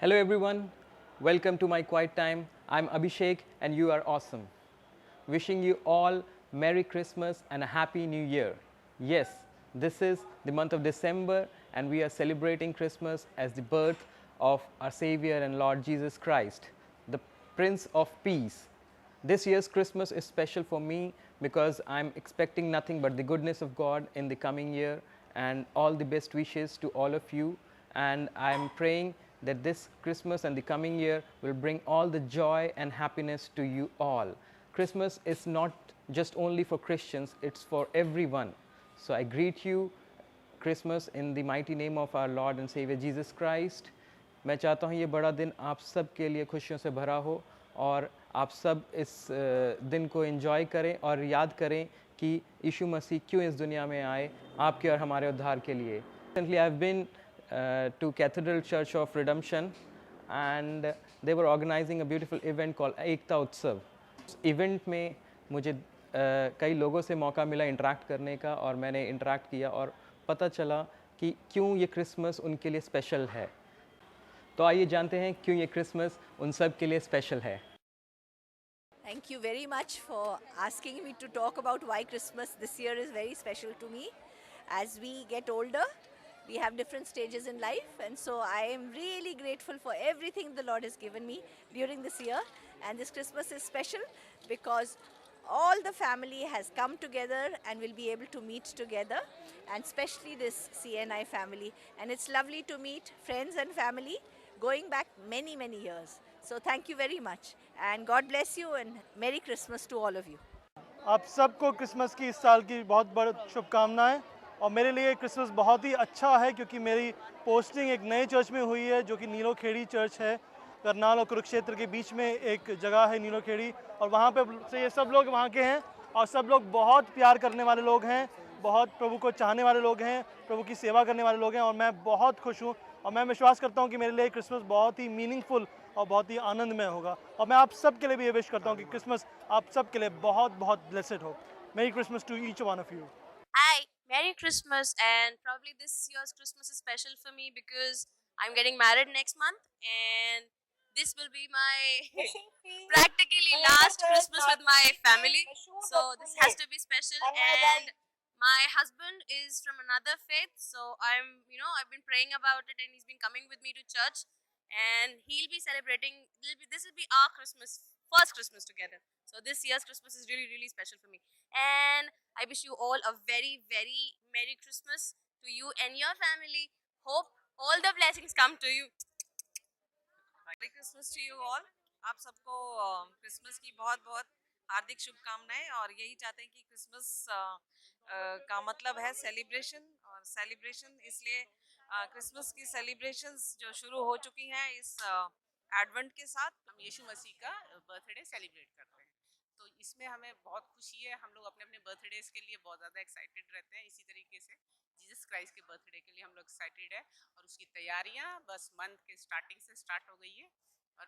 Hello everyone, welcome to my quiet time. I'm Abhishek and you are awesome. Wishing you all Merry Christmas and a Happy New Year. Yes, this is the month of December and we are celebrating Christmas as the birth of our Savior and Lord Jesus Christ, the Prince of Peace. This year's Christmas is special for me because I'm expecting nothing but the goodness of God in the coming year and all the best wishes to all of you. And I'm praying that this Christmas and the coming year will bring all the joy and happiness to you all. Christmas is not just only for Christians, it's for everyone. So I greet you Christmas in the mighty name of our lord and saviour Jesus Christ. मैं चाहता हूँ ये बड़ा दिन आप सब के लिए खुशियों से भरा हो और आप सब इस दिन को एंजॉय करें और याद करें कि यीशु मसीह क्यों इस दुनिया में आए आपके और हमारे उद्धार के लिए। Recently I have been to Cathedral Church of Redemption and they were organizing a beautiful event called Ekta Utsav. Event में मुझे कई लोगों से मौका मिला इंटरेक्ट करने का और मैंने इंटरेक्ट किया और पता चला कि क्यों ये क्रिसमस उनके लिए स्पेशल है। तो आइए जानते हैं क्यों ये क्रिसमस उन सब के लिए स्पेशल है। Thank you very much for asking me to talk about why Christmas this year is very special to me. As we get older, we have different stages in life, and so I am really grateful for everything the Lord has given me during this year. And this Christmas is special because all the family has come together and will be able to meet together, and especially this CNI family. And it's lovely to meet friends and family going back many, many years. So thank you very much, and God bless you, and Merry Christmas to all of you. आप सबको Christmas की इस साल की बहुत बड़ी शुभकामनाएं। और मेरे लिए क्रिसमस बहुत ही अच्छा है क्योंकि मेरी पोस्टिंग एक नए चर्च में हुई है जो कि नीलो खेड़ी चर्च है। करनाल और कुरुक्षेत्र के बीच में एक जगह है नीलो खेड़ी, और वहाँ पे से ये सब लोग वहाँ के हैं और सब लोग बहुत प्यार करने वाले लोग हैं, बहुत प्रभु को चाहने वाले लोग हैं, प्रभु की सेवा करने वाले लोग हैं, और मैं बहुत खुश हूँ। और मैं विश्वास करता हूँ कि मेरे लिए क्रिसमस बहुत ही मीनिंगफुल और बहुत ही आनंदमय होगा। और मैं आप सब के लिए भी ये विश करता हूँ कि क्रिसमस आप सब के लिए बहुत बहुत ब्लेसेड हो। Merry Christmas to each one of you. Hi, Merry Christmas, and probably this year's Christmas is special for me because I'm getting married next month, and this will be my practically last Christmas with my family. So this has to be special, and my husband is from another faith, so I've been praying about it, and he's been coming with me to church, and he'll be celebrating. This will be our Christmas, first Christmas together. So this year's Christmas is really, really special for me, and I wish you all a very, very Merry Christmas to you and your family. Hope all the blessings come to you. Merry Christmas to you all. आप सबको Christmas की बहुत बहुत हार्दिक शुभकामनाएं, और यही चाहते हैं कि क्रिसमस का मतलब है सेलिब्रेशन, और सेलिब्रेशन इसलिए क्रिसमस की सेलिब्रेशंस जो शुरू हो चुकी हैं इस एडवेंट के साथ। हम यीशु मसीह का बर्थडे सेलिब्रेट करते हैं, तो इसमें हमें बहुत खुशी है। हम लोग अपने अपने बर्थडेज के लिए बहुत ज़्यादा एक्साइटेड रहते हैं। इसी तरीके से जीसस क्राइस्ट के बर्थडे के लिए हम लोग एक्साइटेड है, और उसकी तैयारियां बस मंथ के स्टार्टिंग से स्टार्ट हो गई है और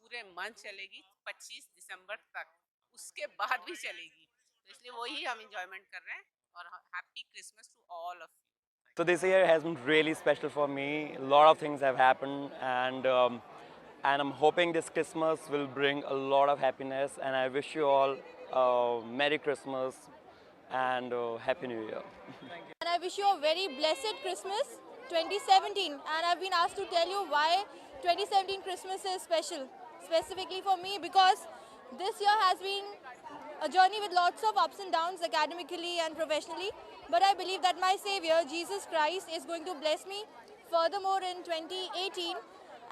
पूरे मंथ चलेगी 25 दिसंबर तक, उसके बाद भी चलेगी। तो इसलिए वही हम इंजॉयमेंट कर रहे हैं, और happy Christmas to all of you. So this year has been really special for me. A lot of things have happened, and I'm hoping this Christmas will bring a lot of happiness. And I wish you all Merry Christmas and Happy New Year. And I wish you a very blessed Christmas 2017. And I've been asked to tell you why 2017 Christmas is special, specifically for me, because this year has been a journey with lots of ups and downs academically and professionally. But I believe that my Savior, Jesus Christ, is going to bless me furthermore in 2018,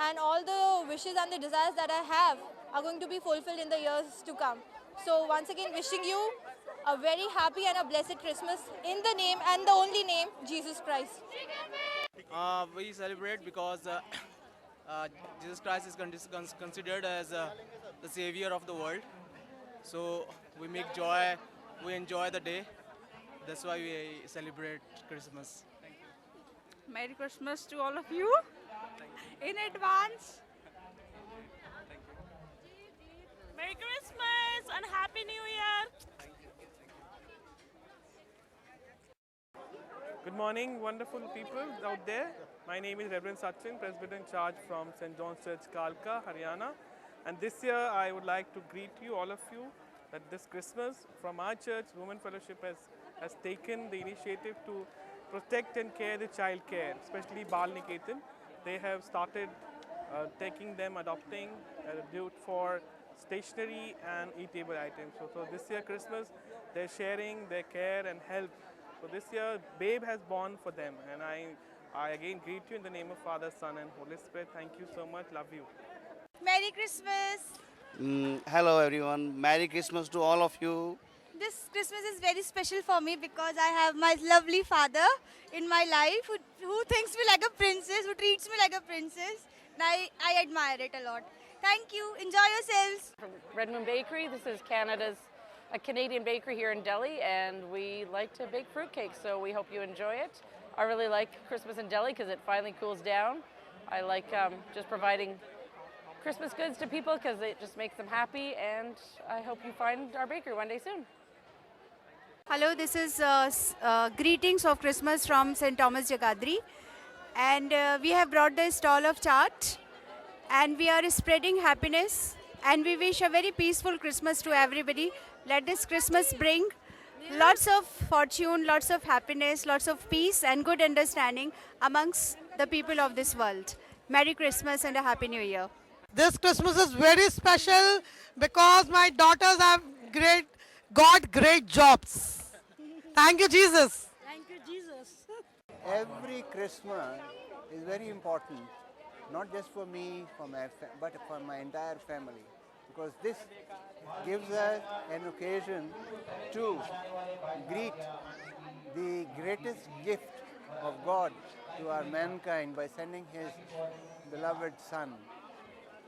and all the wishes and the desires that I have are going to be fulfilled in the years to come. So once again, wishing you a very happy and a blessed Christmas in the name and the only name, Jesus Christ. We celebrate because Jesus Christ is considered as the savior of the world. So we make joy, we enjoy the day. That's why we celebrate Christmas. Merry Christmas to all of you in advance. Merry Christmas and Happy New Year. Good morning, wonderful people out there. My name is Reverend Sachin, Presbyter in charge from St. John's Church, Kalka, Haryana. And this year I would like to greet you, all of you, that this Christmas from our church, Women Fellowship has taken the initiative to protect and care the child care, especially Bal Niketan. They have started taking them, adopting due for stationery and eatable items. So this year Christmas, they're sharing their care and help. So this year, Babe has born for them, and I again greet you in the name of Father, Son, and Holy Spirit. Thank you so much. Love you. Merry Christmas! Hello everyone, Merry Christmas to all of you. This Christmas is very special for me because I have my lovely father in my life who thinks me like a princess, who treats me like a princess. And I admire it a lot. Thank you. Enjoy yourselves. From Red Moon Bakery. This is a Canadian bakery here in Delhi, and we like to bake fruitcakes, so we hope you enjoy it. I really like Christmas in Delhi because it finally cools down. I like just providing Christmas goods to people because it just makes them happy, and I hope you find our bakery one day soon. Hello, this is greetings of Christmas from St. Thomas Jagadri, and we have brought the stall of chaat, and we are spreading happiness, and we wish a very peaceful Christmas to everybody. Let this Christmas bring lots of fortune, lots of happiness, lots of peace and good understanding amongst the people of this world. Merry Christmas and a Happy New Year. This Christmas is very special because my daughters have got great jobs. Thank you, Jesus. Thank you, Jesus. Every Christmas is very important, not just for me, but for my entire family, because this gives us an occasion to greet the greatest gift of God to our mankind by sending His beloved Son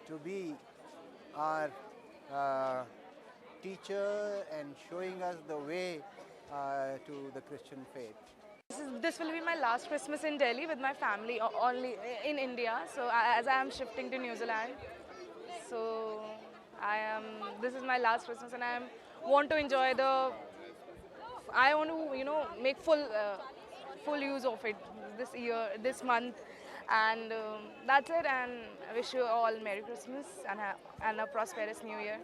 to be our teacher and showing us the way to the Christian faith. This will be my last Christmas in Delhi with my family, only in India. So as I am shifting to New Zealand, so this is my last Christmas, and I want to enjoy I want to make full use of it this year, this month, and that's it. And I wish you all Merry Christmas and a prosperous New Year.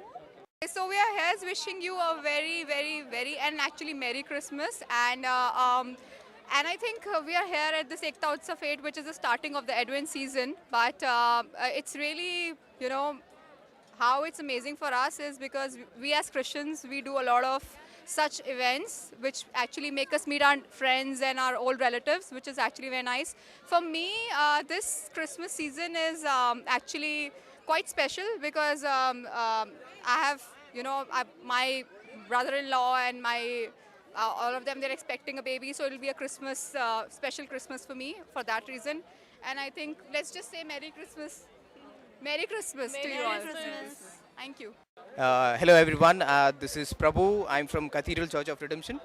So we are here wishing you a very, very, very, and actually Merry Christmas. And I think we are here at this Ekta Utsav Fete, which is the starting of the Advent season. But it's really, how it's amazing for us is because we as Christians, we do a lot of such events which actually make us meet our friends and our old relatives, which is actually very nice. For me, this Christmas season is actually quite special because I have, my brother-in-law and my all of them, they're expecting a baby, so it'll be a Christmas, special Christmas for me for that reason. And I think let's just say Merry Christmas. Merry Christmas to you all. Thank you. Hello everyone, this is Prabhu. I'm from Cathedral Church of Redemption,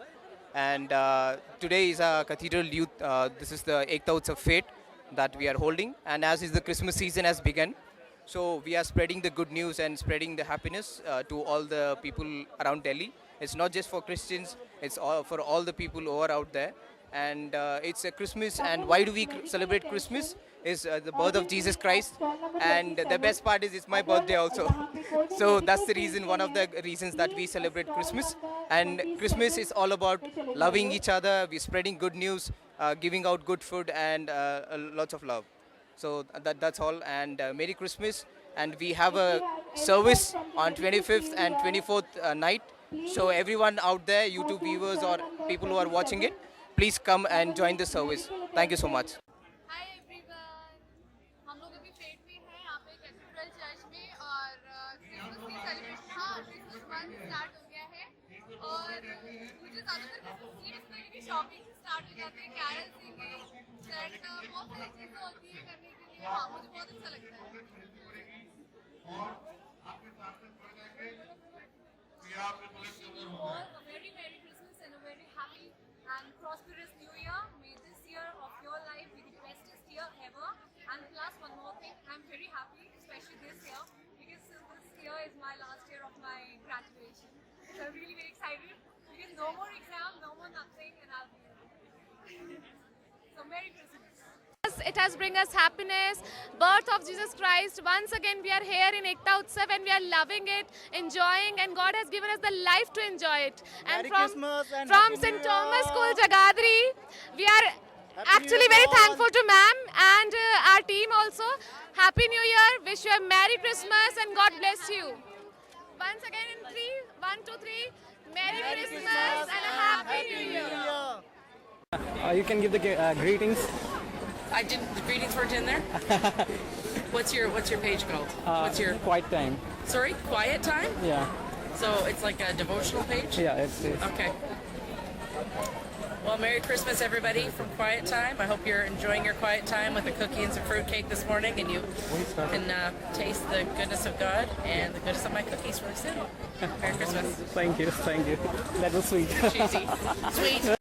and today is a Cathedral Youth. This is the Ekta Utsav Fete that we are holding, and as is the Christmas season has begun, so we are spreading the good news and spreading the happiness to all the people around Delhi. It's not just for Christians, it's for all the people who are out there. And it's a Christmas, and why do we celebrate Christmas? Is the birth of Jesus Christ, and the best part is it's my birthday also. So that's the reason, one of the reasons that we celebrate Christmas. And Christmas is all about loving each other, we're spreading good news, giving out good food, and lots of love. So that's all, and Merry Christmas. And we have a service on 25th and 24th night. So everyone out there, YouTube viewers or people who are watching it, please come and join the service. Thank you so much. Hi everyone. हम लोग अभी fate में हैं यहाँ पे cathedral church में और Christmas की सेलिब्रेशन क्रिसमस मंथ स्टार्ट हो गया है और मुझे ज़्यादातर क्रिसमस गिफ्ट की शॉपिंग स्टार्ट हो जाते हैं कैरल सिंगिंग एंड बहुत सारी चीज़ें होती हैं करने के लिए हाँ मुझे बहुत अच्छा लगता है Very Merry Christmas and a very happy and prosperous New Year. May this year of your life be the bestest year ever. And plus one more thing, I'm very happy, especially this year, because this year is my last year of my graduation. So I'm really very excited because no more exam, no more nothing, and I'll be So Merry Christmas. It has bring us happiness, birth of Jesus Christ. Once again we are here in Ekta Utsav and we are loving it, enjoying, and God has given us the life to enjoy it. And Merry from Christmas and from Happy St. New Thomas Year. School Jagadri, we are actually New very Year. thankful to ma'am and our team also. Happy New Year, wish you a Merry Christmas and God bless you. Once again in 3, 1, 2, 3, Merry Christmas and a Happy New Year. You can give the greetings. I didn't. The greetings weren't in there. What's your page called? What's your Quiet time? sorry? Quiet time. Yeah. So it's like a devotional page. Yeah, it's. Okay. Well, Merry Christmas, everybody, from Quiet Time. I hope you're enjoying your quiet time with a cookie and some fruitcake this morning, and you can taste the goodness of God and the goodness of my cookies really soon. Merry Christmas. Thank you. That was sweet. Cheesy. Sweet.